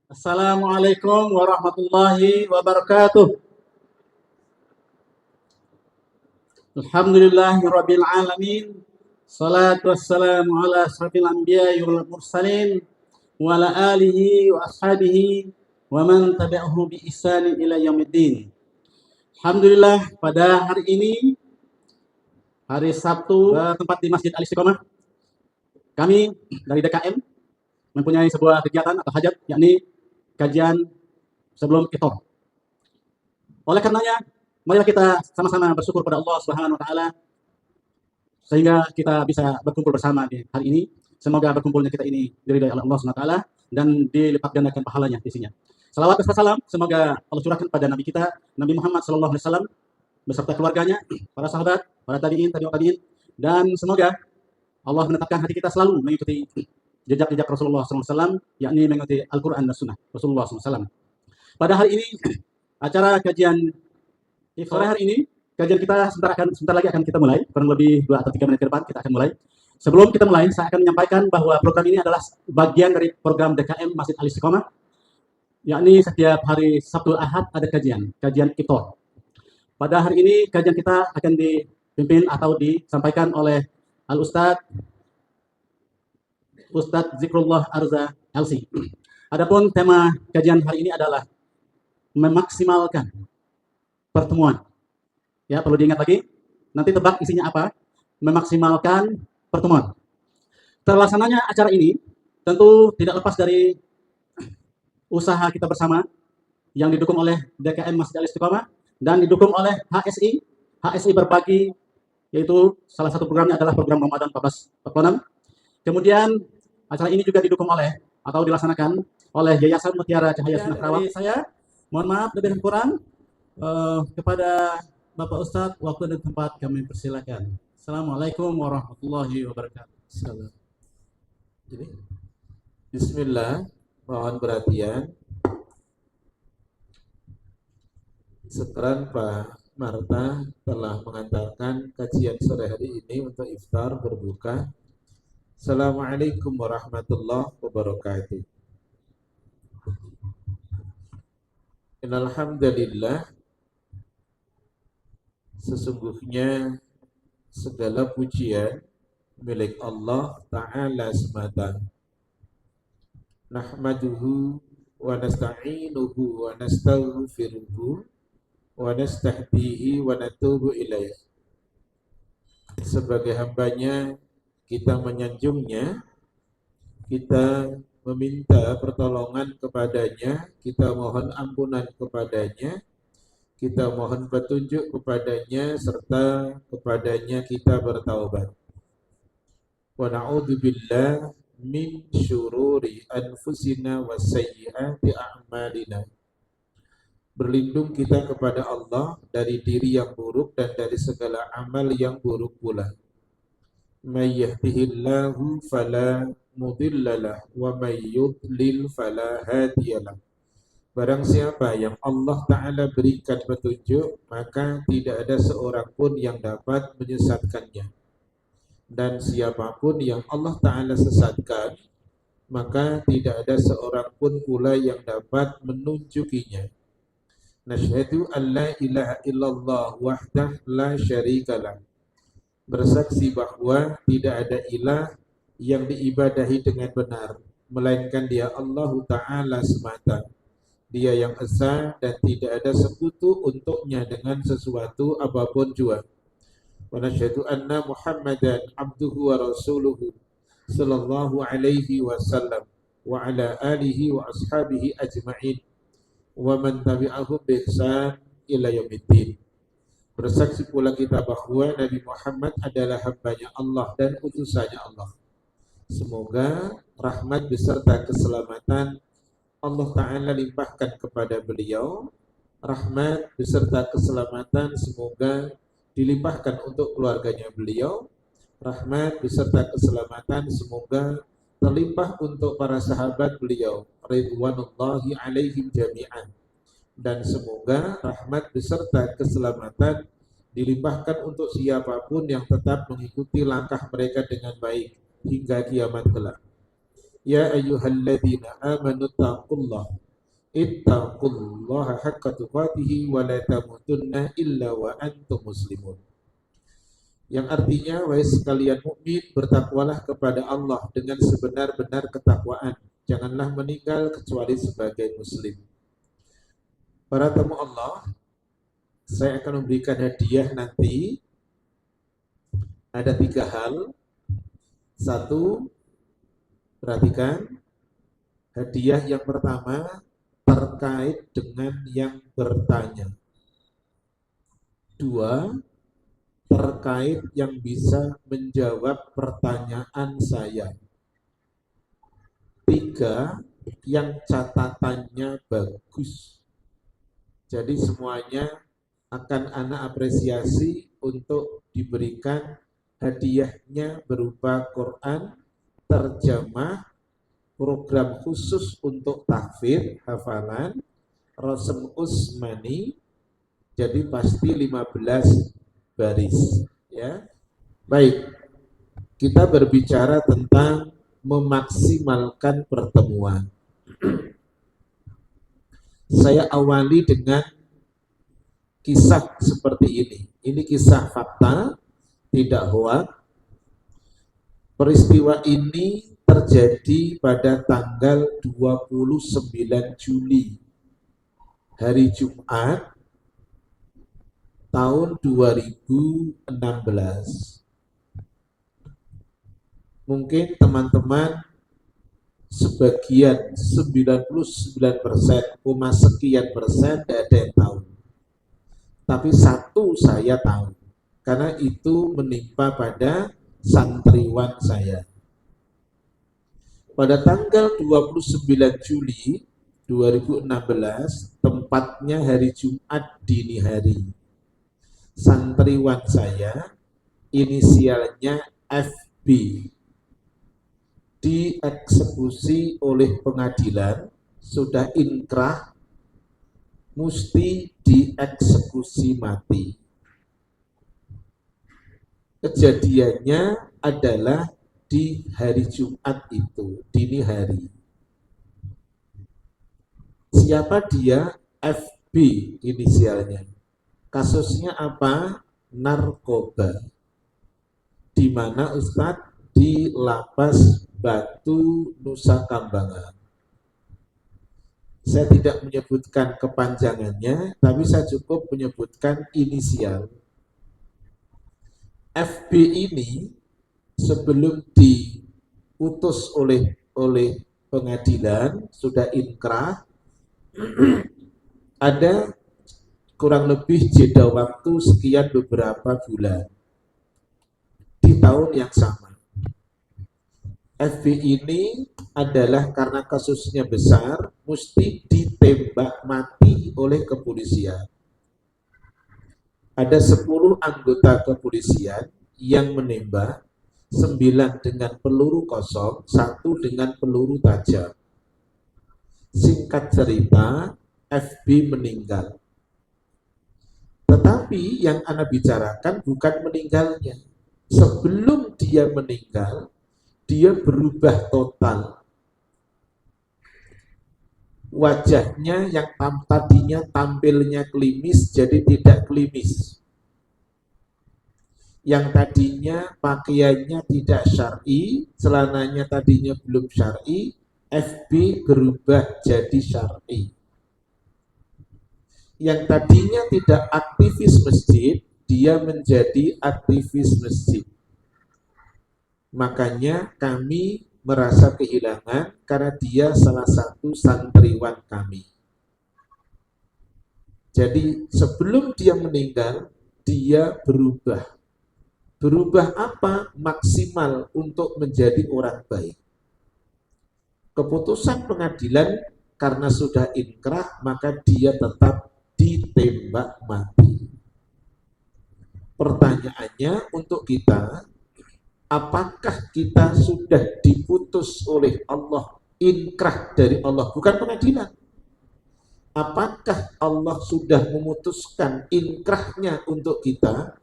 Assalamualaikum warahmatullahi wabarakatuh. Alhamdulillahirabbil alamin. Salatu wassalamu ala asyrafil anbiya'i wal mursalin wa ala alihi wa ashabihi wa man tabi'ahu bi ihsanin ila yaumiddin. Alhamdulillah, pada hari ini hari Sabtu bertempat di Masjid Al-Istiqomah. Kami dari DKM mempunyai sebuah kegiatan atau hajat, yakni kajian sebelum iftar. Oleh karenanya, marilah kita sama-sama bersyukur pada Allah Subhanahu wa taala sehingga kita bisa berkumpul bersama di hari ini. Semoga berkumpulnya kita ini diridhai oleh Allah Subhanahu wa taala dan dilipat gandakan pahalanya isinya. Salawat dan salam semoga Allah curahkan pada nabi kita, Nabi Muhammad sallallahu alaihi wasallam beserta keluarganya, para sahabat, para tabi'in, tabi'in, dan semoga Allah menetapkan hati kita selalu mengikuti jejak-jejak Rasulullah SAW, yakni mengikuti Al-Quran dan Sunnah Rasulullah SAW. Pada hari ini, acara kajian sore hari ini, kajian kita sebentar lagi akan kita mulai, kurang lebih 2 atau 3 menit ke depan kita akan mulai. Sebelum kita mulai, saya akan menyampaikan bahwa program ini adalah bagian dari program DKM Masjid Al-Istiqomah, yakni setiap hari Sabtu Ahad ada kajian iftar. Pada hari ini, kajian kita akan dipimpin atau disampaikan oleh Al-Ustadz Zikrullah Arza LC. Adapun tema kajian hari ini adalah memaksimalkan pertemuan. Ya, perlu diingat lagi. Nanti tebak isinya apa? Memaksimalkan pertemuan. Terlaksananya acara ini tentu tidak lepas dari usaha kita bersama yang didukung oleh DKM Masjid Al-Istiqomah dan didukung oleh HSI. HSI berbagi, yaitu salah satu programnya adalah program Ramadan 1446. Kemudian acara ini juga didukung oleh atau dilaksanakan oleh Yayasan Mutiara Cahaya Sunnah Rawat. Saya mohon maaf lebih dan kurang. Kepada Bapak Ustadz, waktu dan tempat kami persilakan. Assalamualaikum warahmatullahi wabarakatuh. Salam. Jadi, Bismillah, mohon perhatian. Sekarang Pak Marta telah mengantarkan kajian sore hari ini untuk iftar berbuka. Assalamualaikum warahmatullahi wabarakatuh. Alhamdulillah, sesungguhnya segala pujian milik Allah Ta'ala semata. Nahmaduhu wa nasta'inuhu wa nastaghfiruhu wa nastahdihi wa natubu ilaih. Sebagai hambanya, kita menyanjungnya, kita meminta pertolongan kepadanya, kita mohon ampunan kepadanya, kita mohon petunjuk kepadanya, serta kepadanya kita bertaubat. Wa na'udzubillah min syururi anfusina wa sayyiati a'malina. Berlindung kita kepada Allah dari diri yang buruk dan dari segala amal yang buruk pula. May yahdihillahu fala mudhillalah wa may yudlil fala hadiyalah. Barang siapa yang Allah Ta'ala berikan petunjuk, maka tidak ada seorang pun yang dapat menyesatkannya. Dan siapapun yang Allah Ta'ala sesatkan, maka tidak ada seorang pun pula yang dapat menunjukinya. Nashhadu an la ilaha illallah wahdah la syarikalah. Bersaksi bahwa tidak ada ilah yang diibadahi dengan benar, melainkan Dia Allah Ta'ala semata. Dia yang esa dan tidak ada sekutu untuknya dengan sesuatu apapun jua. Wa nashhadu anna Muhammadan abduhu wa rasuluhu sallallahu alaihi wasallam wa ala alihi wa ashabihi ajma'in wa man tabi'ahum bi ihsan ila yaumiddin. Bersaksi pula kita bahwa Nabi Muhammad adalah hambanya Allah dan utusannya Allah. Semoga rahmat beserta keselamatan Allah Ta'ala limpahkan kepada beliau. Rahmat beserta keselamatan semoga dilimpahkan untuk keluarganya beliau. Rahmat beserta keselamatan semoga terlimpah untuk para sahabat beliau, ridwanullahi alaihim jami'an. Dan semoga rahmat beserta keselamatan dilimpahkan untuk siapapun yang tetap mengikuti langkah mereka dengan baik hingga kiamat kelak. Ya ayyuhalladzina amanu ittaqullaha haqqa tuqatih wa la tamutunna illa wa antum muslimun. Yang artinya, wahai sekalian mukmin, bertakwalah kepada Allah dengan sebenar-benar ketakwaan. Janganlah meninggal kecuali sebagai muslim. Para tamu Allah, saya akan memberikan hadiah nanti. Ada 3 hal. 1, perhatikan, hadiah yang pertama terkait dengan yang bertanya. 2, terkait yang bisa menjawab pertanyaan saya. 3, yang catatannya bagus. Jadi semuanya akan ana apresiasi untuk diberikan hadiahnya berupa Quran, terjemah, program khusus untuk tahfidz, hafalan, Rosem Usmani, jadi pasti 15 baris. Ya, baik. Kita berbicara tentang memaksimalkan pertemuan. Saya awali dengan kisah seperti ini. Ini kisah fakta, tidak hoak. Peristiwa ini terjadi pada tanggal 29 Juli, hari Jumat, tahun 2016. Mungkin teman-teman sebagian 99%, sekian persen tidak ada yang tahu. Tapi satu saya tahu, karena itu menimpa pada santriwan saya. Pada tanggal 29 Juli 2016, tempatnya hari Jumat dini hari. Santriwan saya, inisialnya FB, dieksekusi oleh pengadilan, sudah inkrah, mesti dieksekusi mati. Kejadiannya adalah di hari Jumat itu, dini hari. Siapa dia? FB inisialnya. Kasusnya apa? Narkoba. Di mana Ustadz? Di Lapas Batu Nusa Kambangan. Saya tidak menyebutkan kepanjangannya, tapi saya cukup menyebutkan inisial. FB ini sebelum diputus oleh pengadilan, sudah inkrah, ada kurang lebih jeda waktu sekian beberapa bulan di tahun yang sama. FB ini adalah karena kasusnya besar, mesti ditembak mati oleh kepolisian. Ada 10 anggota kepolisian yang menembak, 9 dengan peluru kosong, 1 dengan peluru tajam. Singkat cerita, FB meninggal. Tetapi yang Anda bicarakan bukan meninggalnya. Sebelum dia meninggal, dia berubah total. Wajahnya yang tadinya tampilnya klimis jadi tidak klimis. Yang tadinya pakaiannya tidak syar'i, celananya tadinya belum syar'i, FB berubah jadi syar'i. Yang tadinya tidak aktivis masjid, dia menjadi aktivis masjid. Makanya kami merasa kehilangan karena dia salah satu santriwan kami. Jadi sebelum dia meninggal, dia berubah. Berubah apa? Maksimal untuk menjadi orang baik. Keputusan pengadilan karena sudah inkrah, maka dia tetap ditembak mati. Pertanyaannya untuk kita, apakah kita sudah diputus oleh Allah, inkrah dari Allah, bukan pengadilan? Apakah Allah sudah memutuskan inkrahnya untuk kita,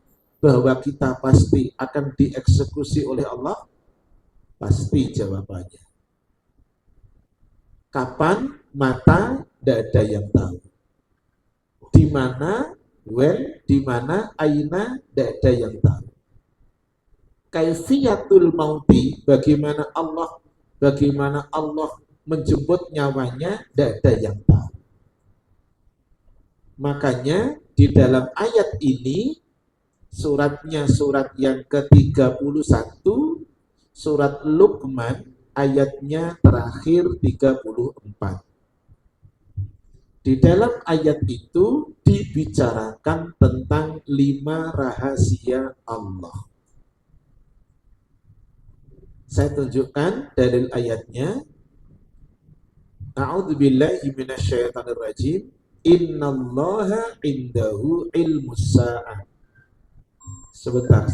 bahwa kita pasti akan dieksekusi oleh Allah? Pasti jawabannya. Kapan? Mata, tidak ada yang tahu. Di mana? When? Di mana? Aina? Tidak ada yang tahu. Kaifiyatul mauti, bagaimana Allah menjemput nyawanya, tidak ada yang tahu. Makanya di dalam ayat ini, suratnya surat yang ke-31, surat Luqman, ayatnya terakhir 34. Di dalam ayat itu dibicarakan tentang 5 rahasia Allah. Saya tunjukkan dalil ayatnya. A'udzubillahi minasyaitonirrajim. Innallaha indahu ilmus sa'ah. Sebentar.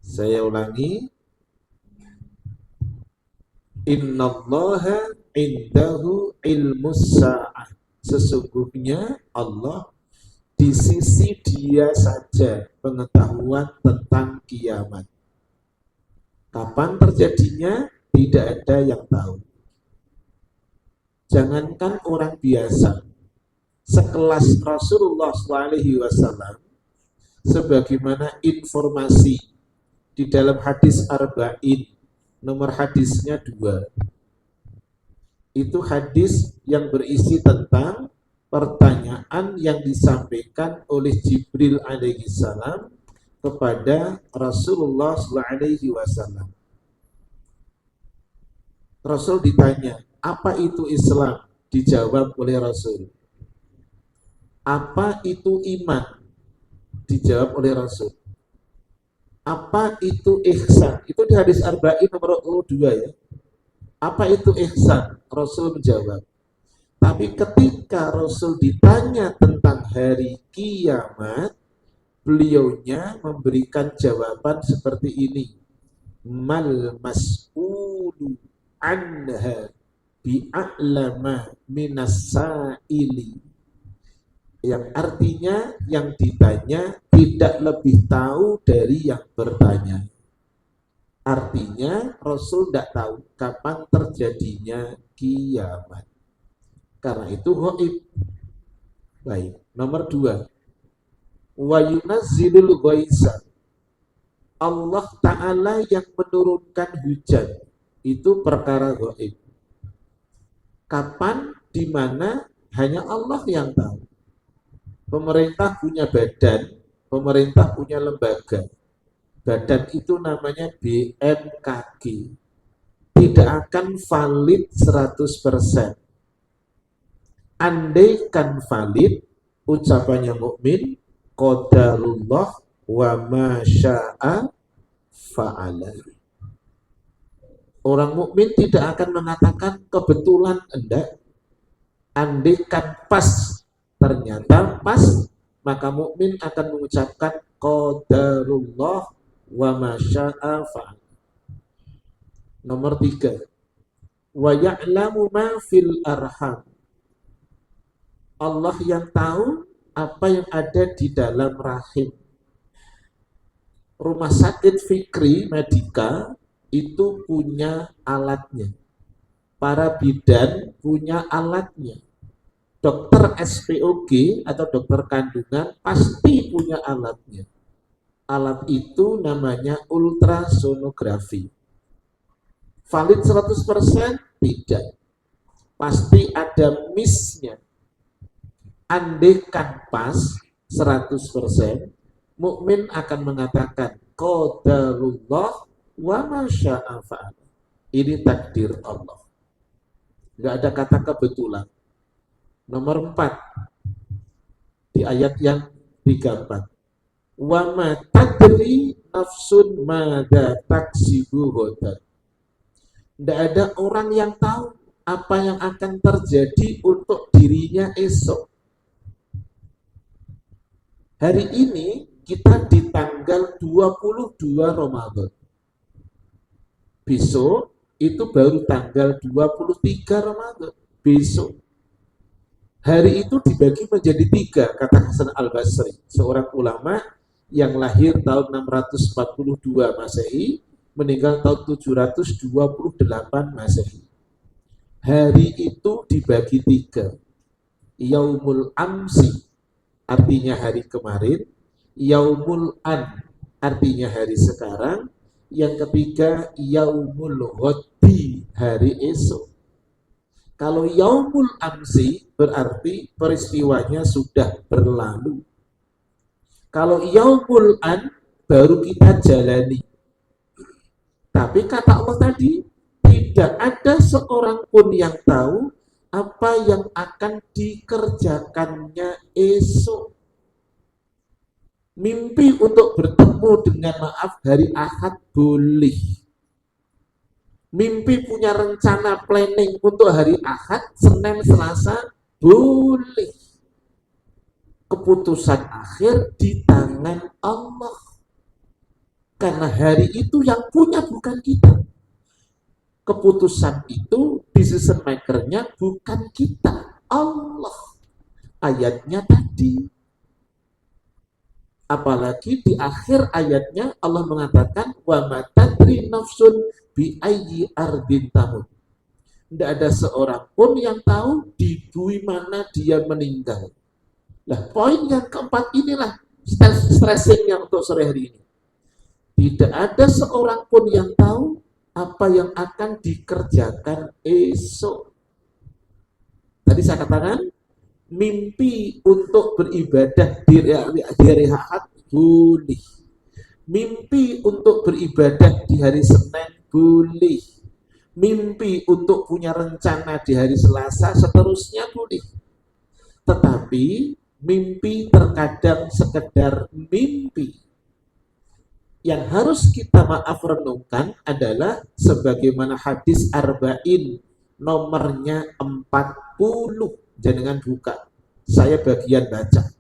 Saya ulangi. Innallaha indahu ilmus sa'ah. Sesungguhnya Allah di sisi Dia saja pengetahuan tentang kiamat. Kapan terjadinya? Tidak ada yang tahu. Jangankan orang biasa, sekelas Rasulullah SAW, sebagaimana informasi di dalam hadis Arba'in, nomor hadisnya 2. Itu hadis yang berisi tentang pertanyaan yang disampaikan oleh Jibril alaihissalam kepada Rasulullah SAW. Rasul ditanya, apa itu Islam? Dijawab oleh Rasul. Apa itu iman? Dijawab oleh Rasul. Apa itu ihsan? Itu di hadis Arba'in nomor 2 ya. Apa itu ihsan? Rasul menjawab. Tapi ketika Rasul ditanya tentang hari kiamat, beliaunya memberikan jawaban seperti ini. Mal mas'ulu anha bi'a'lama minas sa'ili. Yang artinya yang ditanya tidak lebih tahu dari yang bertanya. Artinya Rasul tidak tahu kapan terjadinya kiamat. Karena itu ghaib. Baik, nomor 2. Wa yunazzilul ghaisa. Allah Ta'ala yang menurunkan hujan. Itu perkara ghaib. Kapan, di mana, hanya Allah yang tahu. Pemerintah punya badan, pemerintah punya lembaga. Badan itu namanya BMKG. Tidak akan valid 100%. Andaikan valid, ucapannya mukmin, qadarullah wa ma syaa fa'ala. Orang mukmin tidak akan mengatakan kebetulan enggak. Andaikan pas, ternyata pas, maka mukmin akan mengucapkan qadarullah wa ma syaa fa'ala. Nomor 3. Wa ya'lamu ma fil arham. Allah yang tahu apa yang ada di dalam rahim. Rumah sakit Fikri Medika itu punya alatnya. Para bidan punya alatnya. Dokter SPOG atau dokter kandungan pasti punya alatnya. Alat itu namanya ultrasonografi. Valid 100%? Tidak. Pasti ada miss-nya. Andaikan pas 100%, mukmin akan mengatakan qadarullah wa ma syaa fa'ala. Ini takdir Allah. Enggak ada kata kebetulan. Nomor 4 di ayat yang 34. Wa ma tadri nafsun madza taksibu ghadan. Enggak ada orang yang tahu apa yang akan terjadi untuk dirinya esok. Hari ini kita di tanggal 22 Ramadan. Besok itu baru tanggal 23 Ramadan. Besok. Hari itu dibagi menjadi 3, kata Hasan Al-Basri, seorang ulama yang lahir tahun 642 Masehi, meninggal tahun 728 Masehi. Hari itu dibagi 3. Yaumul Amsi, artinya hari kemarin. Yaumul An, artinya hari sekarang. Yang ketiga, Yaumul Ghadi, hari esok. Kalau Yaumul Amsi berarti peristiwanya sudah berlalu. Kalau Yaumul An baru kita jalani. Tapi kata Allah tadi, tidak ada seorang pun yang tahu apa yang akan dikerjakannya esok. Mimpi untuk bertemu dengan maaf hari Ahad boleh. Mimpi punya rencana planning untuk hari Ahad, Senin, Selasa boleh. Keputusan akhir di tangan Allah. Karena hari itu yang punya bukan kita. Keputusan itu decision maker-nya bukan kita, Allah. Ayatnya tadi. Apalagi di akhir ayatnya Allah mengatakan wa ma tadri nafsun bi ayyi ardin tamut. Tidak ada seorang pun yang tahu di bumi mana dia meninggal. Nah, poin yang keempat inilah stressingnya untuk sore hari ini. Tidak ada seorang pun yang tahu apa yang akan dikerjakan esok. Tadi saya katakan, mimpi untuk beribadah di hari Ahad boleh. Mimpi untuk beribadah di hari Senin boleh. Mimpi untuk punya rencana di hari Selasa seterusnya boleh. Tetapi mimpi terkadang sekedar mimpi. Yang harus kita renungkan adalah sebagaimana hadis Arba'in nomornya 40. Jangan buka, saya bagian baca.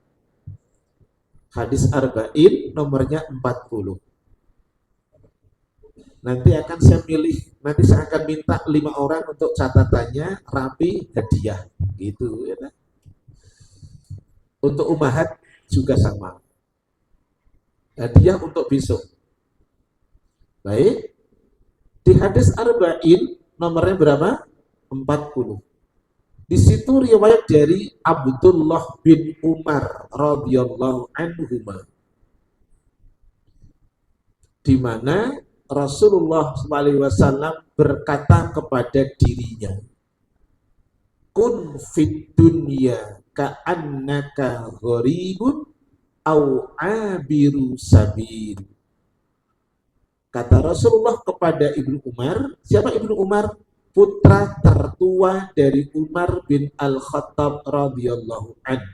Hadis Arba'in nomornya 40. Nanti akan saya minta 5 orang untuk catatannya rapi hadiah. Gitu ya. Untuk umahat juga sama. Hadiah untuk besok. Baik. Di hadis Arba'in nomornya berapa? 40. Di situ riwayat dari Abdullah bin Umar radhiyallahu anhuma, di mana Rasulullah SAW berkata kepada dirinya, kun fid dunya ka'annaka gharibun au abiru sabil. Kata Rasulullah kepada Ibnu Umar. Siapa Ibnu Umar? Putra tertua dari Umar bin Al-Khattab radhiyallahu anhu.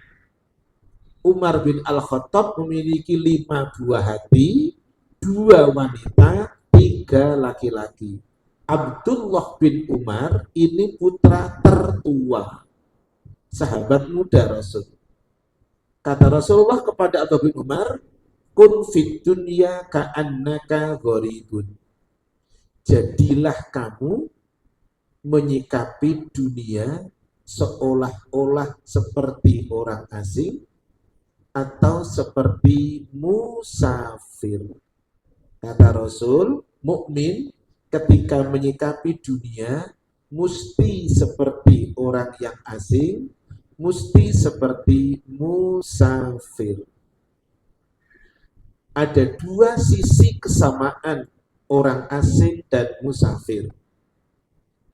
Umar bin Al-Khattab memiliki 5 buah hati, 2 wanita, 3 laki-laki. Abdullah bin Umar ini putra tertua, sahabat muda Rasul. Kata Rasulullah kepada Abdullah bin Umar, kun fid dunya ka'annaka gharibun. Jadilah kamu menyikapi dunia seolah-olah seperti orang asing atau seperti musafir. Kata Rasul, mukmin ketika menyikapi dunia mesti seperti orang yang asing, mesti seperti musafir. Ada 2 sisi kesamaan orang asing dan musafir.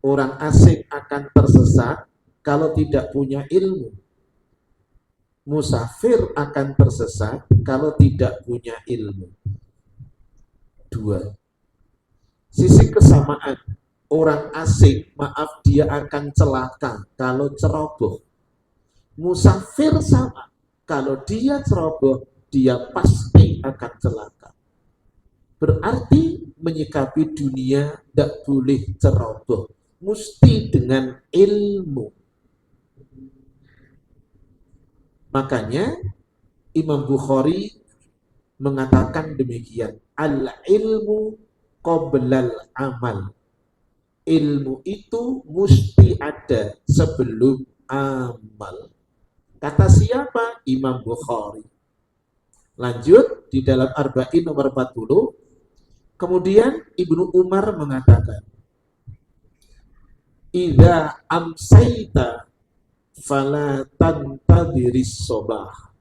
Orang asing akan tersesat kalau tidak punya ilmu. Musafir akan tersesat kalau tidak punya ilmu. 2. Sisi kesamaan. Orang asing, dia akan celaka kalau ceroboh. Musafir sama. Kalau dia ceroboh, dia pasti akan celaka. Berarti menyikapi dunia tidak boleh ceroboh. Mesti dengan ilmu. Makanya Imam Bukhari mengatakan demikian, al-ilmu qoblal amal. Ilmu itu mesti ada sebelum amal. Kata siapa? Imam Bukhari. Lanjut di dalam Arba'in nomor 40. Kemudian Ibnu Umar mengatakan, "Idza amsaita fala tantadhiris sobah,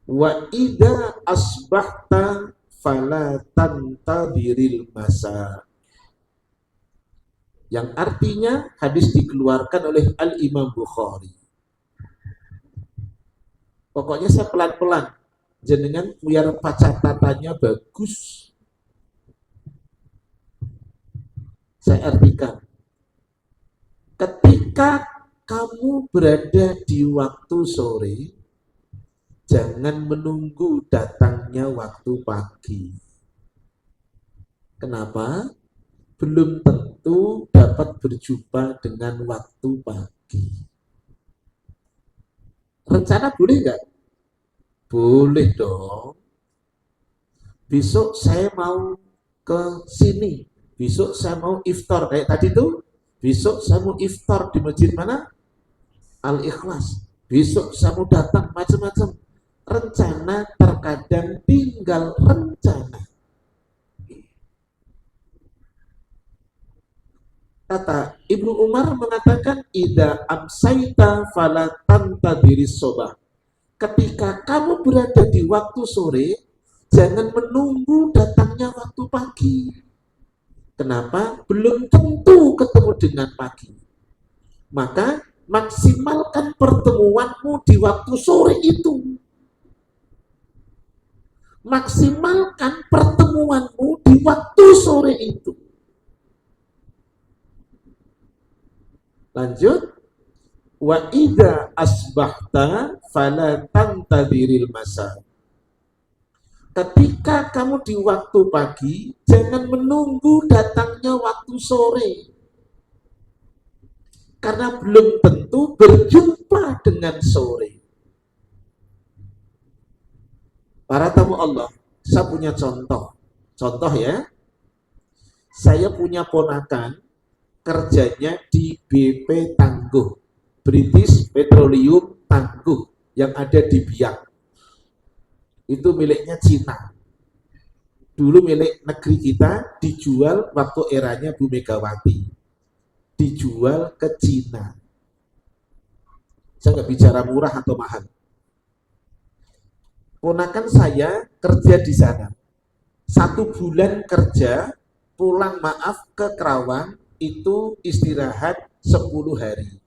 wa idza asbahta fala tantadhiril masa." Yang artinya hadis dikeluarkan oleh Al-Imam Bukhari. Pokoknya saya pelan-pelan, jenengan biar catatannya bagus. Saya artikan, ketika kamu berada di waktu sore, jangan menunggu datangnya waktu pagi. Kenapa? Belum tentu dapat berjumpa dengan waktu pagi. Rencana boleh nggak? Boleh dong. Besok saya mau ke sini. Besok saya mau iftar kayak tadi tuh. Besok saya mau iftar di masjid mana? Al-Ikhlas. Besok saya mau datang macam-macam. Rencana terkadang tinggal rencana. Kata Ibnu Umar mengatakan, "Idza amsaita fala tantadhiris sobah." Ketika kamu berada di waktu sore, jangan menunggu datangnya waktu pagi. Kenapa? Belum tentu ketemu dengan pagi. Maka maksimalkan pertemuanmu di waktu sore itu. Maksimalkan pertemuanmu di waktu sore itu. Lanjut. Wa idza asbahta fala tantadhiril masa. Ketika kamu di waktu pagi, jangan menunggu datangnya waktu sore. Karena belum tentu berjumpa dengan sore. Para tamu Allah, saya punya contoh. Contoh ya, saya punya ponakan kerjanya di BP Tangguh, British Petroleum Tangguh, yang ada di Biak. Itu miliknya Cina. Dulu milik negeri kita, dijual waktu eranya Bu Megawati. Dijual ke Cina. Saya nggak bicara murah atau mahal. Ponakan saya kerja di sana. 1 bulan kerja, pulang maaf ke Kerawang, itu istirahat 10 hari.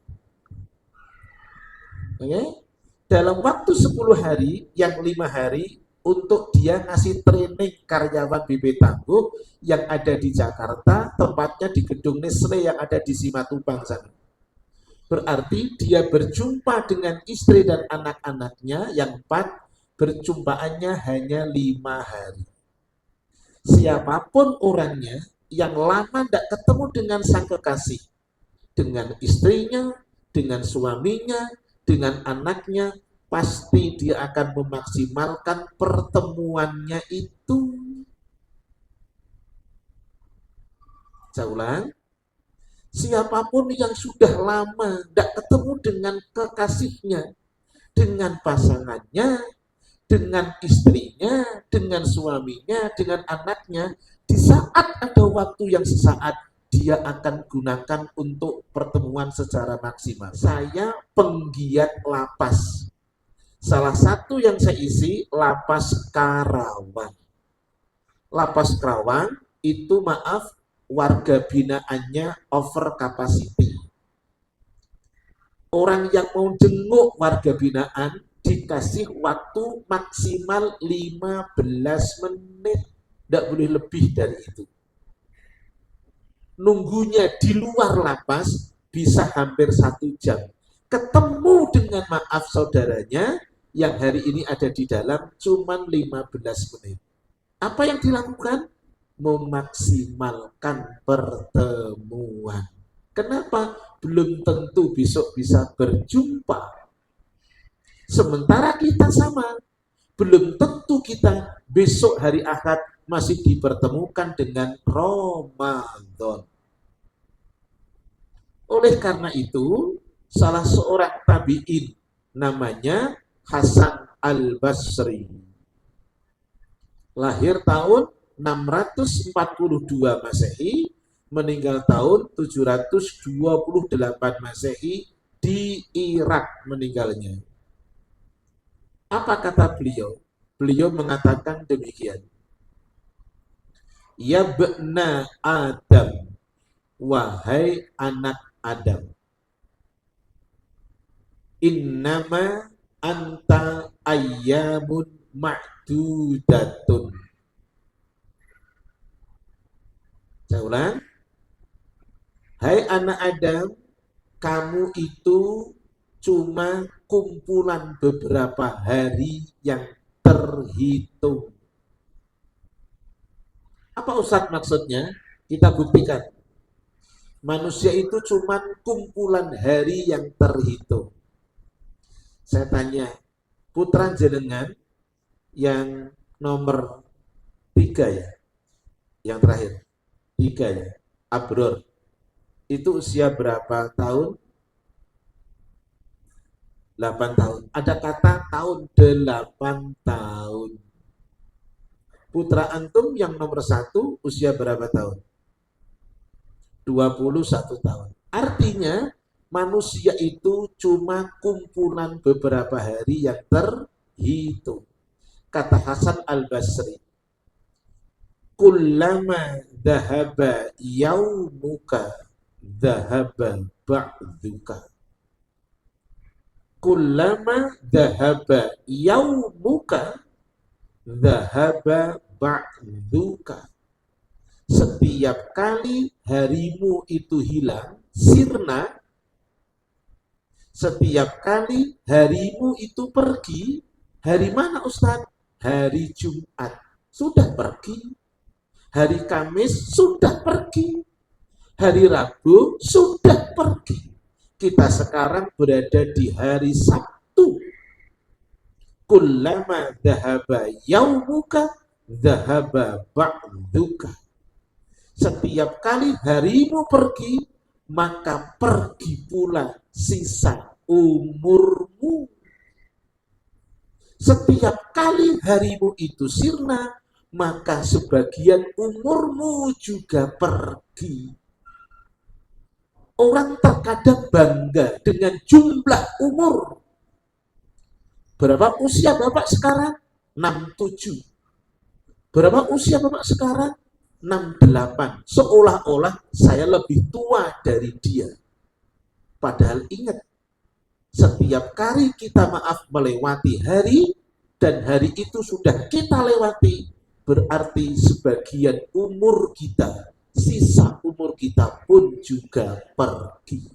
Oke? Dalam waktu 10 hari, yang 5 hari untuk dia ngasih training karyawan BP Tangguh yang ada di Jakarta, tempatnya di gedung Nestle yang ada di Simatupang sana. Berarti dia berjumpa dengan istri dan anak-anaknya yang 4, berjumpaannya hanya 5 hari. Siapapun orangnya yang lama tidak ketemu dengan sang kekasih, dengan istrinya, dengan suaminya, dengan anaknya, pasti dia akan memaksimalkan pertemuannya itu. Saya ulang, siapapun yang sudah lama tidak ketemu dengan kekasihnya, dengan pasangannya, dengan istrinya, dengan suaminya, dengan anaknya, di saat ada waktu yang sesaat, dia akan gunakan untuk pertemuan secara maksimal. Saya penggiat lapas. Salah satu yang saya isi lapas Karawang. Lapas Karawang itu maaf, warga binaannya over capacity. Orang yang mau jenguk warga binaan dikasih waktu maksimal 15 menit. Tidak boleh lebih dari itu. Nunggunya di luar lapas bisa hampir 1 jam. Ketemu dengan maaf saudaranya yang hari ini ada di dalam cuman 15 menit. Apa yang dilakukan? Memaksimalkan pertemuan. Kenapa? Belum tentu besok bisa berjumpa. Sementara kita sama. Belum tentu kita besok hari Ahad masih dipertemukan dengan Ramadan. Oleh karena itu, salah seorang tabi'in namanya Hasan Al-Basri. Lahir tahun 642 Masehi, meninggal tahun 728 Masehi di Irak meninggalnya. Apa kata beliau? Beliau mengatakan demikian. Ya bena Adam, wahai anak Adam, innama anta ayyamun ma'dudatun. Saya ulang. Hai anak Adam, kamu itu cuma kumpulan beberapa hari yang terhitung. Apa Ustaz maksudnya? Kita buktikan. Manusia itu cuma kumpulan hari yang terhitung. Saya tanya, putra jenengan yang nomor 3 ya, yang terakhir 3 ya, Abror, itu usia berapa tahun? 8 tahun. Ada kata tahun 8 tahun. Putra antum yang nomor 1 usia berapa tahun? 21 tahun. Artinya manusia itu cuma kumpulan beberapa hari yang terhitung. Kata Hasan Al-Basri, kullama dhahaba yaumuka dhahaba ba'duka. Kullama dhahaba yaumuka dhahaba ba'duka. Setiap kali harimu itu hilang, sirna, setiap kali harimu itu pergi, hari mana Ustaz? Hari Jumat sudah pergi, hari Kamis sudah pergi, hari Rabu sudah pergi. Kita sekarang berada di hari Sabtu. Kullama dhahaba yaumuka dhahaba ba'duka. Setiap kali harimu pergi, maka pergi pula sisa umurmu. Setiap kali harimu itu sirna, maka sebagian umurmu juga pergi. Orang terkadang bangga dengan jumlah umur. Berapa usia Bapak sekarang? 67. Berapa usia Bapak sekarang? 68. Seolah-olah saya lebih tua dari dia. Padahal ingat, setiap kali kita melewati hari, dan hari itu sudah kita lewati, berarti sebagian umur kita, sisa umur kita pun juga pergi.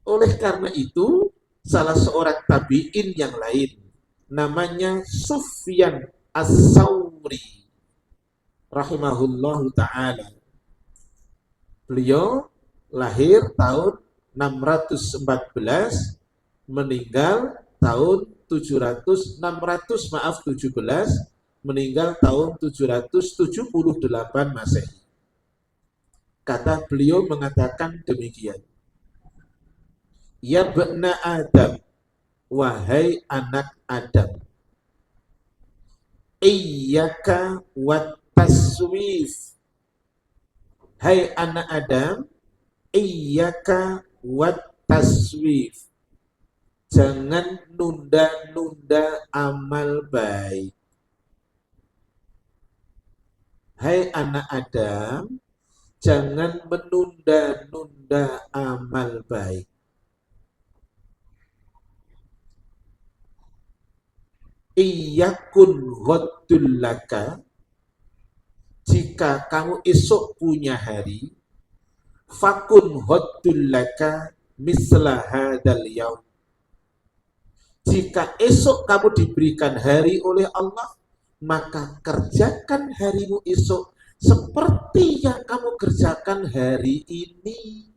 Oleh karena itu, salah seorang tabi'in yang lain, namanya Sufyan As-Sawri, rahimahullahu ta'ala. Beliau lahir tahun 614, meninggal tahun 17, meninggal tahun 778 Masehi. Kata beliau mengatakan demikian. Ya bena Adam, wahai anak Adam, iyyaka wat taswif. Hai anak Adam, iyyaka wat taswif. Jangan nunda-nunda amal baik. Hai anak Adam, jangan menunda-nunda amal baik. Iyakun ghaddul laka, jika kamu esok punya hari, fakun ghaddul laka misla hadal yaum. Jika esok kamu diberikan hari oleh Allah, maka kerjakan harimu esok seperti yang kamu kerjakan hari ini.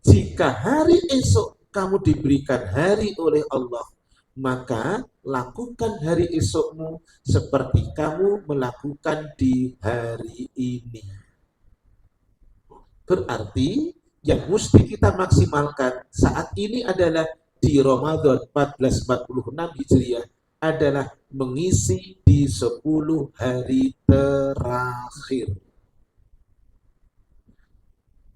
Jika hari esok kamu diberikan hari oleh Allah, maka lakukan hari esokmu seperti kamu melakukan di hari ini. Berarti yang mesti kita maksimalkan saat ini adalah di Ramadan 1446 Hijriah adalah mengisi di 10 hari terakhir.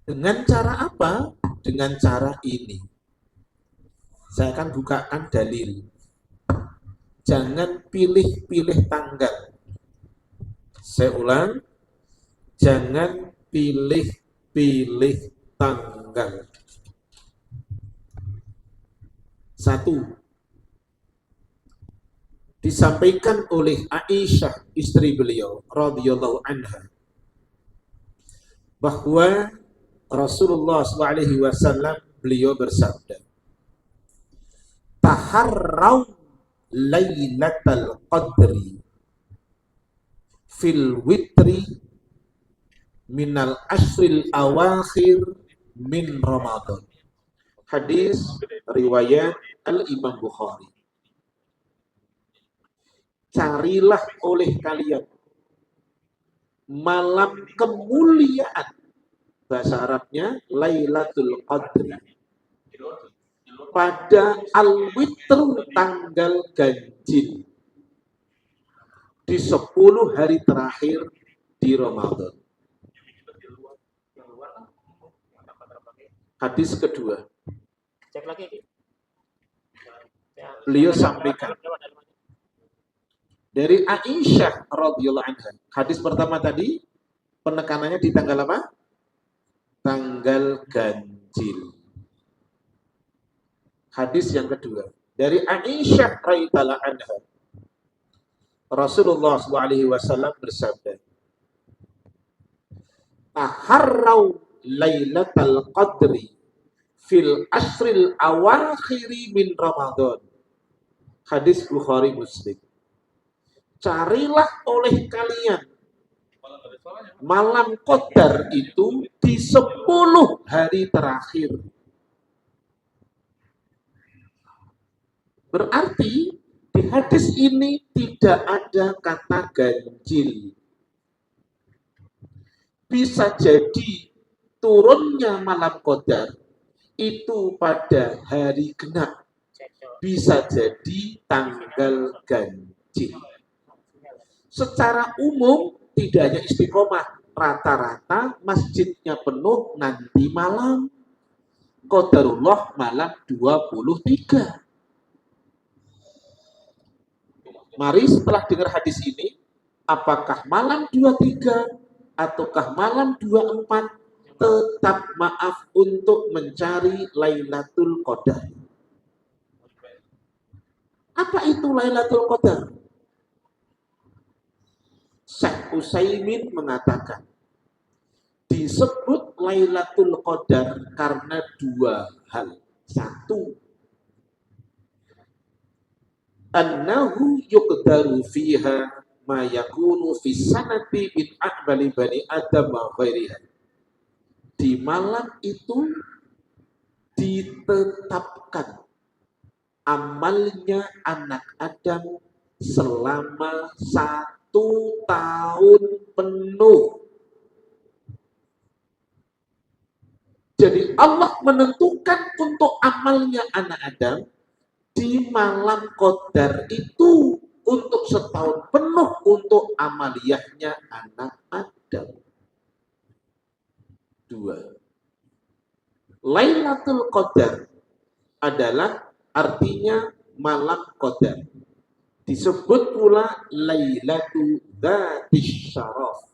Dengan cara apa? Dengan cara ini. Saya akan bukakan dalil. Jangan pilih-pilih tanggal. Saya ulang, jangan pilih-pilih tanggal. 1. Disampaikan oleh Aisyah, istri beliau, radhiyallahu anha, bahwa Rasulullah SAW beliau bersabda, taharraw lailatal qadri fil witri minal ashril awakhir min Ramadan. Hadis riwayat Al-Imam Bukhari. Carilah oleh kalian malam kemuliaan, bahasa Arabnya Lailatul Qadri, pada al-witr, tanggal ganjil, di 10 hari terakhir di Ramadan. Hadis kedua, beliau sampaikan dari Aisyah radhiyallahu anha. Hadis pertama tadi penekanannya di tanggal apa? Tanggal ganjil. Hadis yang kedua dari Aisyah radhiyallahu anha, Rasulullah SAW bersabda, taharraw lailatal qadri fil asril awakhiri min Ramadan. Hadis Bukhari Muslim. Carilah oleh kalian malam qadar itu di 10 hari terakhir. Berarti di hadis ini tidak ada kata ganjil. Bisa jadi turunnya malam qadar itu pada hari genap. Bisa jadi tanggal ganjil. Secara umum tidak hanya Istiqomah, rata-rata masjidnya penuh nanti malam. Qadarullah malam 23. Mari setelah dengar hadis ini, apakah malam 23 ataukah malam 24, tetap maaf untuk mencari Lailatul Qadar. Apa itu Lailatul Qadar? Syekh Utsaimin mengatakan, disebut Lailatul Qadar karena 2 hal. 1, annahu yuqdaru fiha ma yakunu fi sanati min a'mali bani adam wa ghairiha. Di malam itu ditetapkan amalnya anak Adam selama 1 tahun penuh. Jadi Allah menentukan untuk amalnya anak Adam di malam qadar itu untuk setahun penuh untuk amaliyahnya anak Adam. 2. Lailatul Qadar adalah artinya malam qadar. Disebut pula Lailatul Dzatis Syaraf,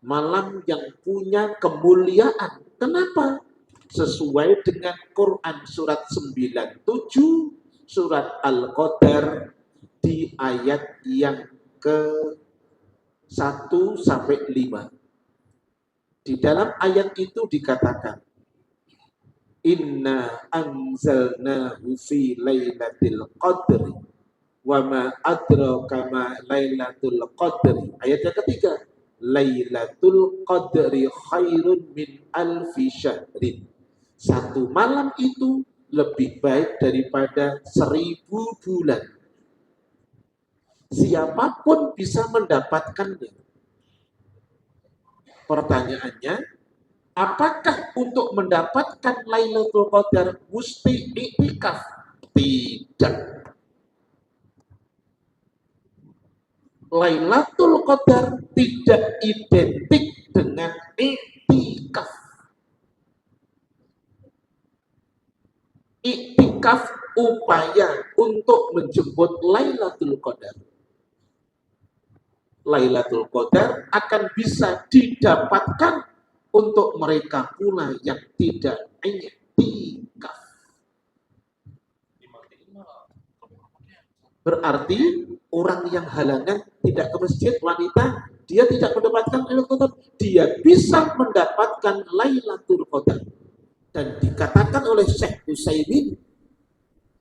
malam yang punya kemuliaan. Kenapa? Sesuai dengan Quran surat 97, surat Al-Qadar di ayat yang ke-1 sampai 5. Di dalam ayat itu dikatakan, inna anzalnahu fi lailatul qadri wa ma adraka ma lailatul qadri. Ayat yang ketiga, lailatul qadri khairun min alfi syahrin. 1 malam itu lebih baik daripada 1000 bulan. Siapapun bisa mendapatkannya. Pertanyaannya, apakah untuk mendapatkan Lailatul Qadar mesti iktikaf? Tidak. Lailatul Qadar tidak identik dengan iktikaf. Iktikaf upaya untuk menjemput Lailatul Qadar. Lailatul Qadar akan bisa didapatkan untuk mereka pula yang tidak iktikaf. Berarti orang yang halangan tidak ke masjid, wanita, dia tidak mendapatkan Lailatul Qadar. Dia bisa mendapatkan Lailatul Qadar. Dan dikatakan oleh Syekh Utsaimin,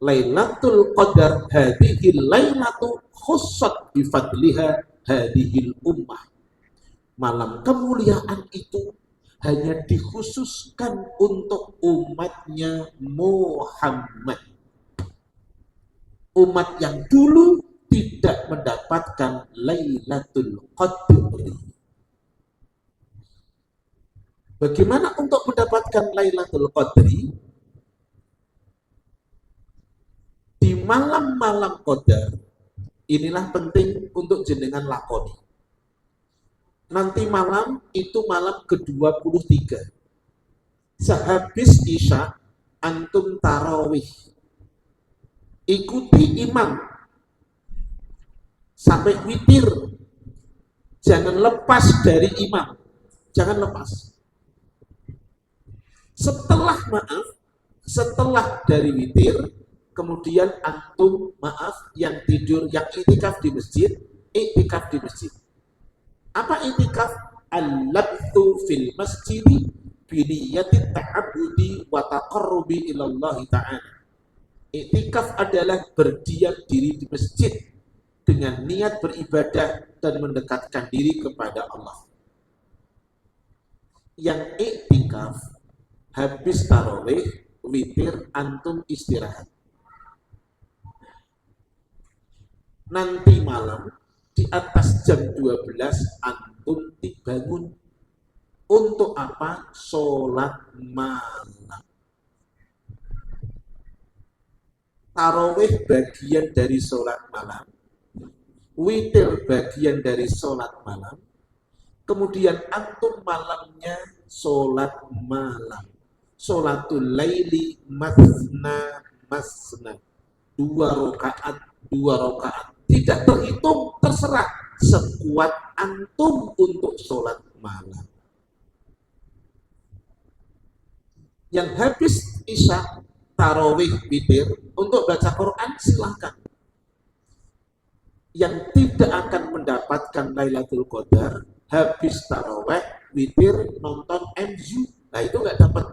Lailatul Qadar hadhil lailatu khussat bi fadliha hadhil ummah. Malam kemuliaan itu hanya dikhususkan untuk umatnya Muhammad. Umat yang dulu tidak mendapatkan Lailatul Qadri. Bagaimana untuk mendapatkan Lailatul Qadri? Di malam-malam Qadar, inilah penting untuk jenengan lakoni. Nanti malam itu malam ke-23. Sehabis Isya, antum tarawih. Ikuti imam sampai witir. Jangan lepas dari imam. Jangan lepas. Setelah dari witir, kemudian antum yang tidur, yang iktikaf di masjid, iktikaf di masjid. Apa iktikaf? Al-labthu fil masjidi biniyati ta'abudi wa taqarrubi ilallahi ta'ala. Iktikaf adalah berdiam diri di masjid dengan niat beribadah dan mendekatkan diri kepada Allah. Yang iktikaf habis tarawih, witir, antum istirahat. Nanti malam di atas jam 12 antum dibangun. Untuk apa? Sholat malam. Tarawih bagian dari sholat malam, witir bagian dari sholat malam, kemudian antum malamnya sholat malam. Sholatul laili masna masna. 2 rakaat. Tidak terhitung, terserah. Sekuat antum untuk sholat malam. Yang habis Isya, tarawih, witir, untuk baca Quran silahkan. Yang tidak akan mendapatkan Lailatul Qadar, habis tarawih, witir, nonton MU, nah itu nggak dapat.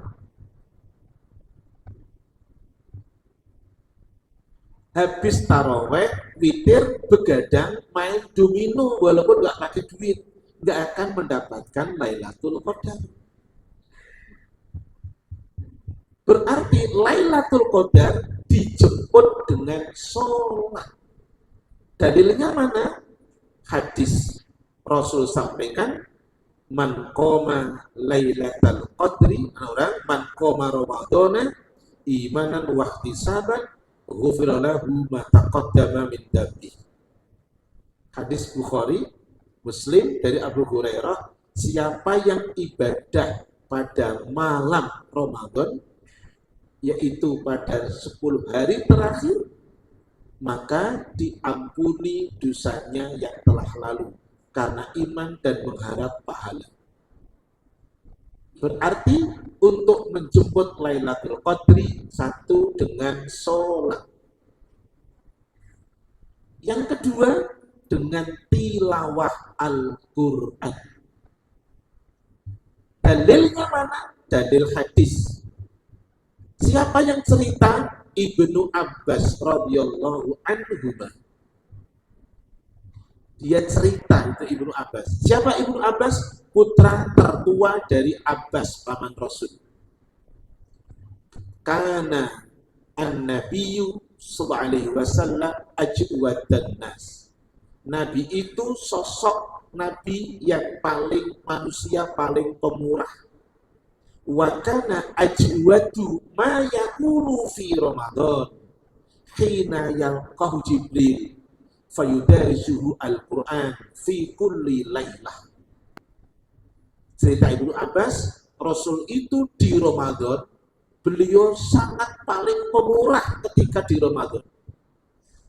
Habis tarawih, witir, begadang, main domino, walaupun nggak pakai duit, nggak akan mendapatkan Lailatul Qadar. Berarti Lailatul Qadar dijemput dengan sholat. Dalilnya mana? Hadis Rasul sampaikan, man qoma Lailatul Qadri, orang man qoma Ramadhana imanan wa ihtisaban ghufira lahu ma taqaddama min dhanbi. Hadis Bukhari, Muslim dari Abu Hurairah, siapa yang ibadah pada malam Ramadan, yaitu pada 10 hari terakhir, maka diampuni dosanya yang telah lalu karena iman dan mengharap pahala. Berarti untuk menjemput Lailatul Qadri, satu dengan sholat. Yang kedua dengan tilawah Al-Quran. Dalilnya mana? Dalil hadis. Siapa yang cerita? Ibnu Abbas radhiyallahu anhu. Dia cerita, itu Ibnu Abbas. Siapa Ibnu Abbas? Putra tertua dari Abbas, paman Rasul. Kana an-nabiyyu sallallahu alaihi wasallam ajwadan nas. Nabi itu sosok nabi yang paling manusia, paling pemurah. Wa kana ajwadu ma yakunu fi Ramadan. hina yalqahu Jibril fayudarisuhu al-Qur'an fi kulli lailah. Cerita Ibnu Abbas, Rasul itu di Ramadan, beliau sangat paling pemurah ketika di Ramadan.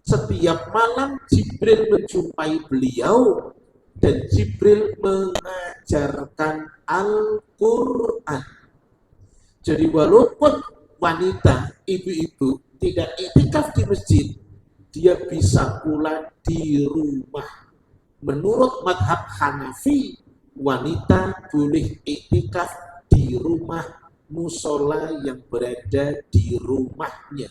Setiap malam Jibril menjumpai beliau dan Jibril mengajarkan Al-Quran. Jadi walaupun wanita, ibu-ibu tidak iktikaf di masjid, dia bisa pula di rumah. Menurut madhab Hanafi, wanita boleh iktikaf di rumah musola yang berada di rumahnya.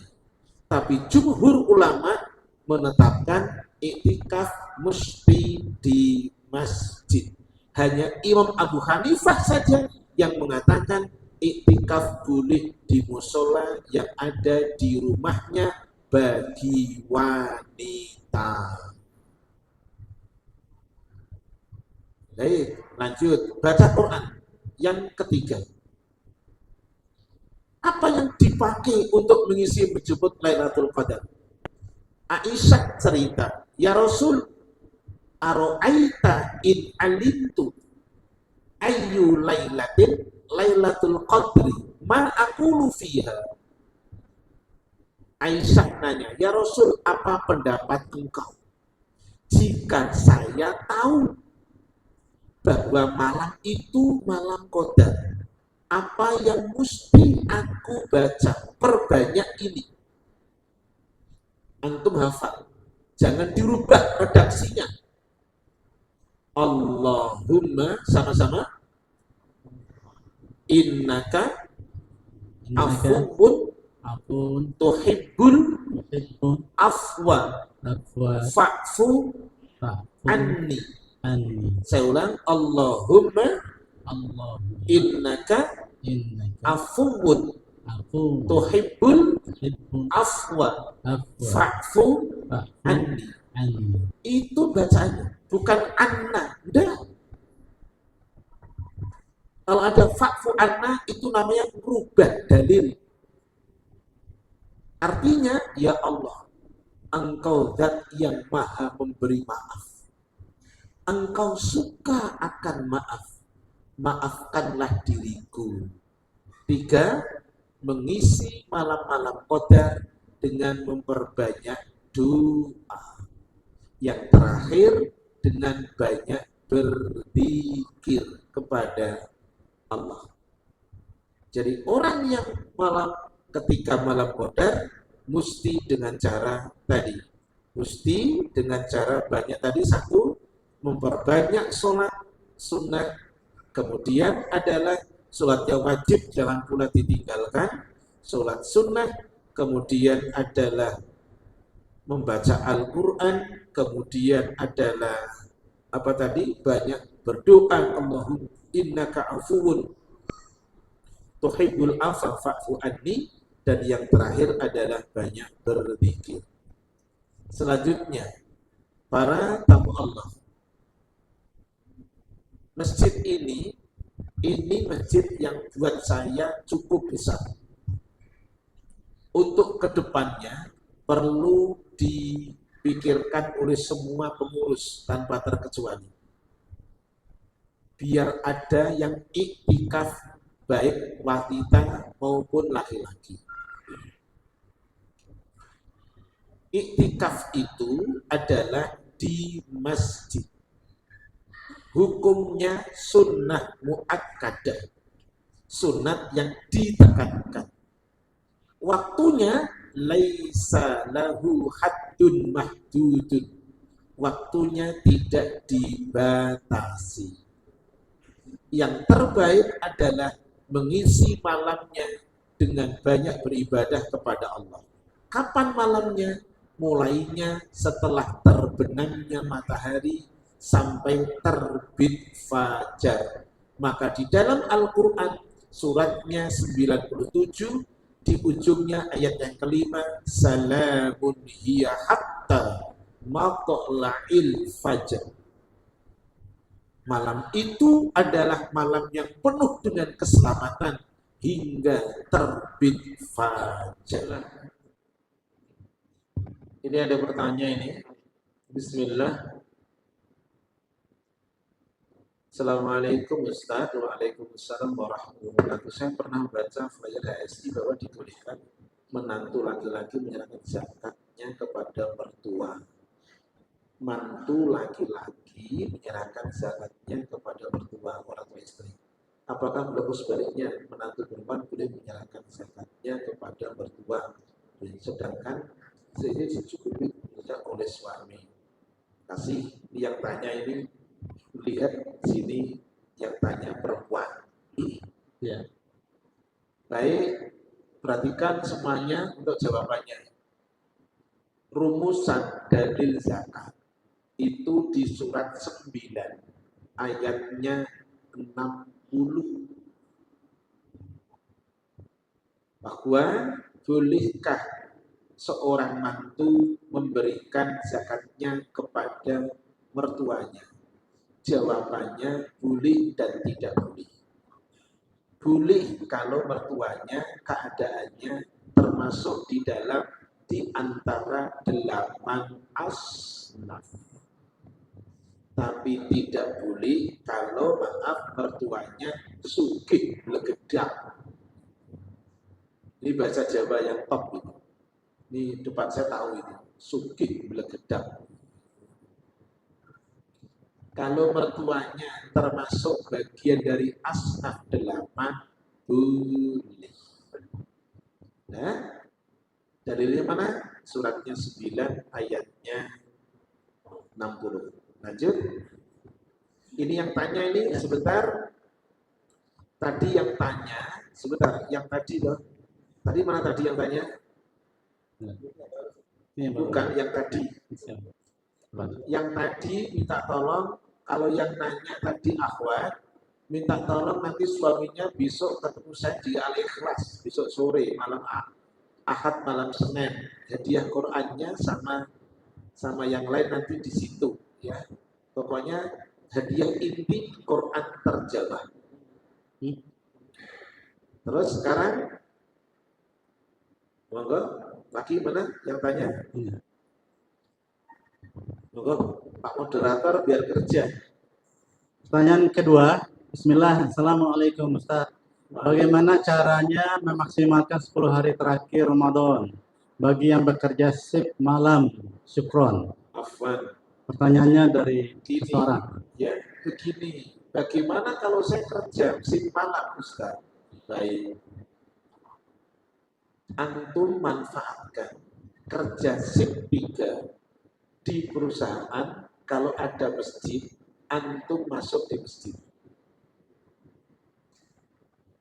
Tapi jumhur ulama menetapkan iktikaf mesti di masjid. Hanya Imam Abu Hanifah saja yang mengatakan iktikaf boleh di musola yang ada di rumahnya bagi wanita. Baik, lanjut baca Quran. Yang ketiga, apa yang dipakai untuk mengisi menjemput Lailatul Qadar? Aisyah cerita, ya Rasul, aro'aita in alimtu ayyu lailatin Lailatul Qadri ma aqulu fiha. Aisyah nanya, ya Rasul, apa pendapat engkau jika saya tahu bahwa malam itu malam Qadar, apa yang mesti aku baca? Perbanyak ini. Antum hafal, jangan dirubah redaksinya. Allahumma, sama-sama, innaka afuun tuhibbul afwa fa'fu anni. Saya ulang, Allahumma innaka afuun tuhibbul afwa fa'fu anni. Itu bacanya, bukan anna. Udah. Kalau ada fa'fu anna, itu namanya merubah dalil. Artinya, ya Allah, Engkau zat yang maha memberi maaf. Engkau suka akan maaf. Maafkanlah diriku. 3, mengisi malam-malam Qadar dengan memperbanyak doa. Yang terakhir, dengan banyak berzikir kepada Allah. Jadi orang yang ketika malam Qadar mesti dengan cara tadi. Mesti dengan cara banyak tadi. 1, memperbanyak sholat sunnah. Kemudian adalah sholat yang wajib jangan pula ditinggalkan. Sholat sunnah. Kemudian adalah membaca Al-Quran. Kemudian adalah apa tadi? Banyak berdoa. Allahumma innaka afuun tuhibbul afwa fa'fu anni. Dan yang terakhir adalah banyak berzikir. Selanjutnya, para tamu Allah, masjid ini masjid yang buat saya cukup besar. Untuk kedepannya perlu dipikirkan oleh semua pengurus tanpa terkecuali. Biar ada yang iktikaf, baik wanita maupun laki-laki. Iktikaf itu adalah di masjid. Hukumnya sunnah muakkadah, sunat yang ditekankan. Waktunya laisa lahu haddun mahdudun. Waktunya tidak dibatasi. Yang terbaik adalah mengisi malamnya dengan banyak beribadah kepada Allah. Kapan malamnya? Mulainya setelah terbenamnya matahari sampai terbit fajar. Maka di dalam Al-Quran suratnya 97 di ujungnya ayat yang kelima, salamun hiya hatta matla'il fajar. Malam itu adalah malam yang penuh dengan keselamatan hingga terbit fajar. Ini ada pertanyaan ini. Bismillah. Assalamualaikum Ustaz. Waalaikumsalam warahmatullahi wabarakatuh. Saya pernah baca flyer HSI bahwa dibolehkan menantu laki-laki menyerahkan zakatnya kepada mertua. Mantu laki-laki menyerahkan zakatnya kepada mertua orang tua istri. Apakah berlaku sebaliknya, menantu perempuan boleh menyerahkan zakatnya kepada mertua, sedangkan ini dicukupi oleh suami? Kasih yang tanya ini, lihat sini yang tanya perempuan. Ya. Baik, perhatikan semuanya untuk jawabannya. Rumusan dalil zakat itu di surat 9 ayatnya 60. Bahwa bolehkah seorang mantu memberikan zakatnya kepada mertuanya? Jawabannya boleh dan tidak boleh. Boleh kalau mertuanya keadaannya termasuk di antara 8 asnaf. Tapi tidak boleh kalau mertuanya sugih legedap. Ini bahasa Jawa yang top ini. Ini depan saya tahu ini, sugih legedap. Kalau mertuanya termasuk bagian dari asnaf 8, boleh. Nah, dalilnya mana? Suratnya 9 ayatnya 60. Lanjut. Ini yang tanya ini sebentar. Tadi yang tanya, sebentar, yang tadi loh. Tadi mana tadi yang tanya? Bukan yang tadi. Yang tadi minta tolong, kalau yang nanya tadi akhwat, minta tolong nanti suaminya besok ketemu saya di Al-Ikhlas, besok sore, malam Ahad, malam Senin. Hadiah Qur'annya sama yang lain nanti di situ, ya. Pokoknya hadiah inti Quran terjemah. Terus sekarang, monggo, lagi mana yang tanya? Monggo, Pak Moderator biar kerja. Pertanyaan kedua, Bismillah, Assalamualaikum Ustaz. Bagaimana caranya memaksimalkan 10 hari terakhir Ramadan bagi yang bekerja shift malam? Syukron. Afwan. Pertanyaannya dari seseorang. Ya, begini. Bagaimana kalau saya kerja shift malam, Ustaz? Baik. Antum manfaatkan kerja shift 3 di perusahaan. Kalau ada masjid, antum masuk di masjid.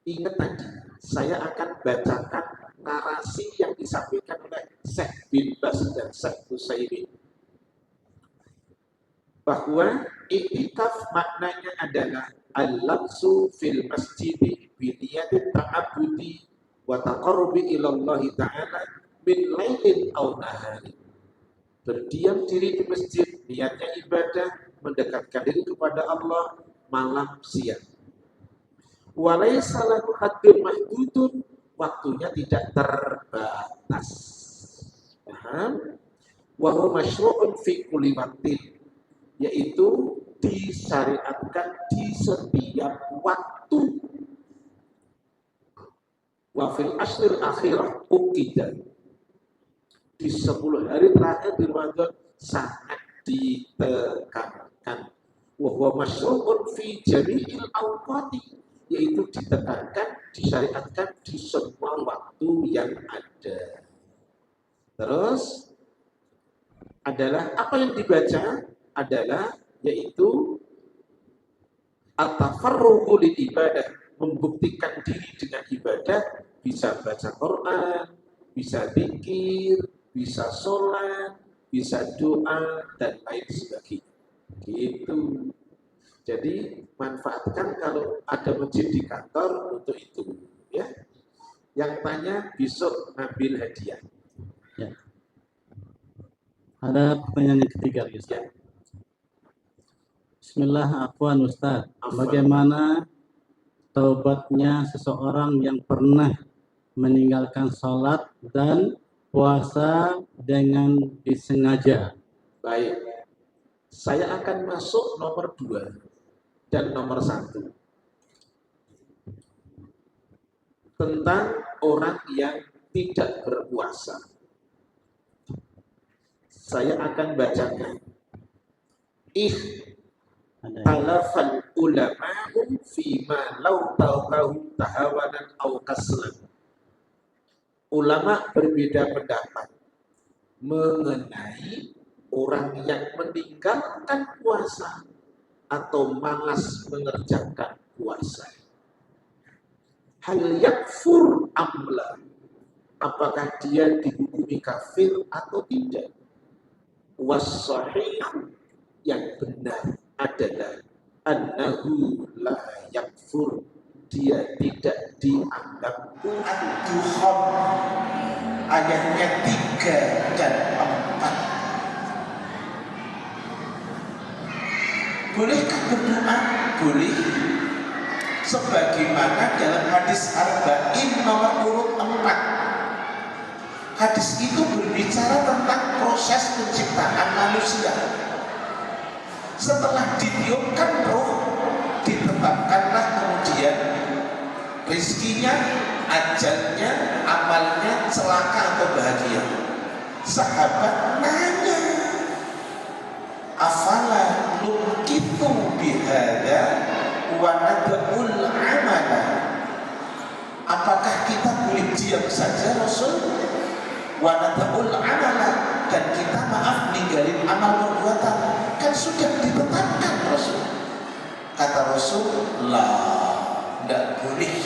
Ingat tadi, saya akan bacakan narasi yang disampaikan oleh Syekh bin Baz dan Syekh Utsaimin. Bahwa i'tikaf maknanya adalah al-labsu fil masjidi bi niyatin ta'abbudi wa taqarrubi ila Allah ta'ala min lailin aw nahari. Berdiam diri di masjid, niatnya ibadah, mendekatkan diri kepada Allah malam siang. Walaysa lahu haddun mahdudun, waktunya tidak terbatas. Paham? Wa huwa masyru'un fi kulli waqtin, yaitu disyariatkan di setiap waktu. Wa fil ashril akhirah uqidah, di 10 hari terakhir di Ramadan sangat ditekankan. Wa huwa masyru'un fi jami'il awqati, yaitu ditekankan, disyariatkan di semua waktu yang ada. Terus adalah apa yang dibaca adalah yaitu at-tafarruqu lil ibadah, membuktikan diri dengan ibadah, bisa baca Quran, bisa zikir, bisa sholat, bisa doa, dan lain sebagainya. Gitu. Jadi manfaatkan kalau ada masjid di kantor untuk itu, ya. Yang tanya besok ngambil hadiah. Ya. Ada pertanyaan yang ketiga, Ustaz. Ya. Bismillah, afwan Ustaz. Bagaimana taubatnya seseorang yang pernah meninggalkan sholat dan puasa dengan disengaja. Baik, saya akan masuk nomor 2 dan nomor 1 tentang orang yang tidak berpuasa. Saya akan bacakan. Talafal ulama'u fima law tauqahu tahawanan aw kaslan. Ulama berbeda pendapat mengenai orang yang meninggalkan puasa atau malas mengerjakan puasa. Hal yakfur amla, apakah dia dihukumi kafir atau tidak? Was-sahih, yang benar adalah annahu la yakfur, dia tidak dianggap kufur. Ad-Dukhan ayatnya 3 dan 4. Bolehkah berdoa? Boleh. Sebagaimana dalam hadis Arba'in nomor urut 4. Hadis itu berbicara tentang proses penciptaan manusia. Setelah ditiupkan roh, ditetapkanlah kemudian rezekinya, ajalnya, amalnya, celaka atau bahagia. Sahabat nanya, afala nukitu bihada wa nad'ul amala, apakah kita boleh diam saja Rasul? Wa nad'ul amala, dan kita maaf ninggalin amal perbuatan, kan sudah ditetapkan Rasul. Kata Rasul, la, tidak boleh.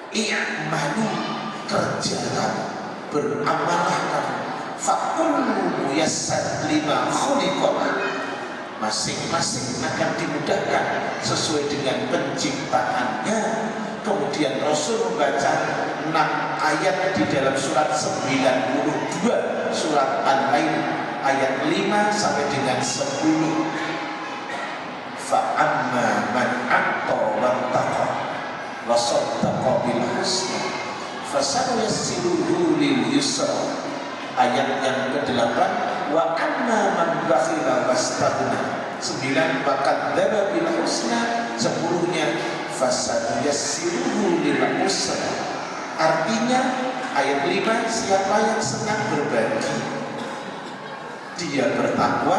I'malu, kerjakan, beramallah kamu. Fakullu muyassar lima khuliqah, masing-masing akan dimudahkan sesuai dengan penciptaannya. Kemudian Rasul membaca 6 ayat di dalam surat 92 surat Al-Lail ayat 5 sampai dengan 10. Fa'amma man a'ta wattaqa wa saddaqa bil husna fasanuyassiruhu lil yusra. Ayat yang ke-8, wa amma man bakhila wastaghna. 9, wa kadzdzaba bil husna. 10-nya fasanuyassiruhu lil usra. Artinya ayat 5, siapa yang senang berbagi, dia bertakwa,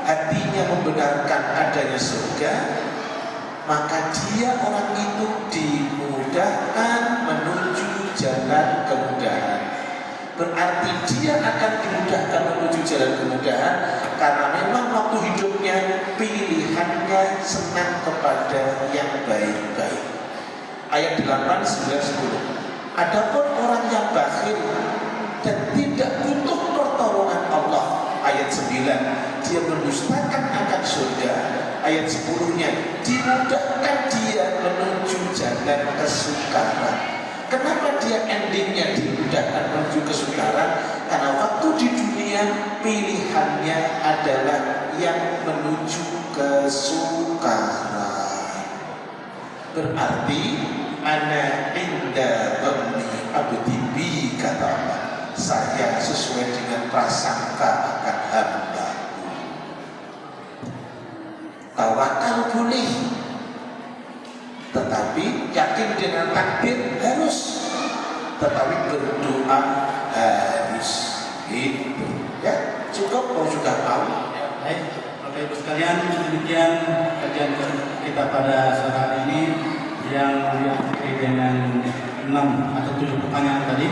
hatinya membenarkan adanya surga, maka dia orang itu dimudahkan menuju jalan kemudahan. Berarti dia akan dimudahkan menuju jalan kemudahan karena memang waktu hidupnya pilihannya senang kepada yang baik-baik. Ayat 8, 9, 10. Adapun orang yang bakhil dan tidak butuh pertolongan Allah, ayat 9, dia mendustakan akan surga. Ayat 10-nya, dimudahkan dia menuju jalan kesukaran. Kenapa dia endingnya dimudahkan menuju kesukaran? Karena waktu di dunia pilihannya adalah yang menuju kesukaran. Berarti ana inda dhanni abdi bi, kata Allah, saya sesuai dengan prasangka akan hamba. Tawakal boleh, tetapi yakin dengan takdir harus, tetapi berdoa harus. Itu ya, cukup kalau sudah tahu. Baik, Bapak Ibu sekalian, demikian kajian kita pada sore hari ini yang diakhiri dengan 6 atau 7 pertanyaan tadi,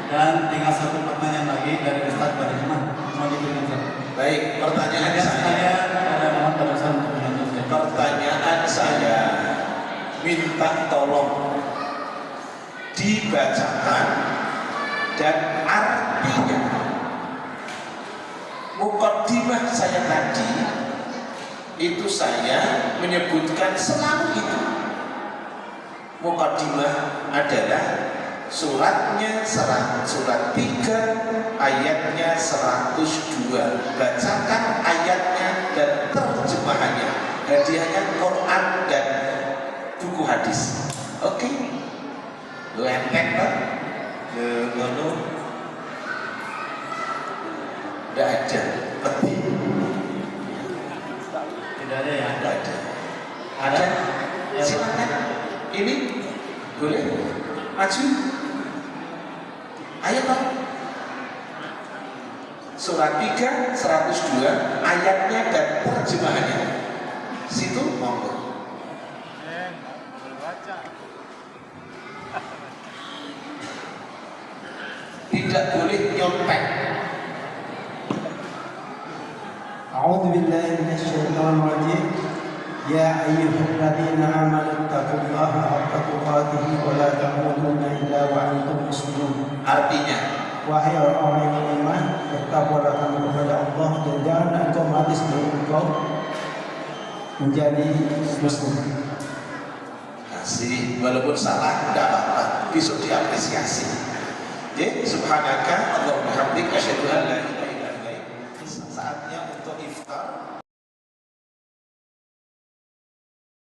dan tinggal 1 pertanyaan lagi dari Ustaz pada jemaah. Mau diberikan satu. Baik, pertanyaan saya. Pertanyaan saya, minta tolong dibacakan dan artinya. Mukaddimah saya tadi itu saya menyebutkan selalu itu. Mukaddimah adalah suratnya surat 3 ayatnya 102. Bacakan ayatnya dan terjemahannya. Hadiahnya Quran dan buku hadis. Oke? Lu enteng kan? Tidak ada peti. Tidak ada ya. Tidak ada. Ada? Silakan. Ini boleh maju. Ayo Pak. Surat 3 102 ayatnya dan terjemahannya. Situ monggo. Tidak boleh nyontek. أعوذ بالله من الشيطان الرجيم يا أيها الذين آمنوا اتقوا الله حق تقاته ولا تموتن إلا وأنتم مسلمون. Artinya, wahai orang-orang yang beriman, bertakwalah kamu kepada Allah dan jangan engkau mati sebelum engkau menjadi muslim. kasih walaupun salah tidak apa-apa, besok diapresiasi. Subhanaka Allahumma hamdika asyhadu an la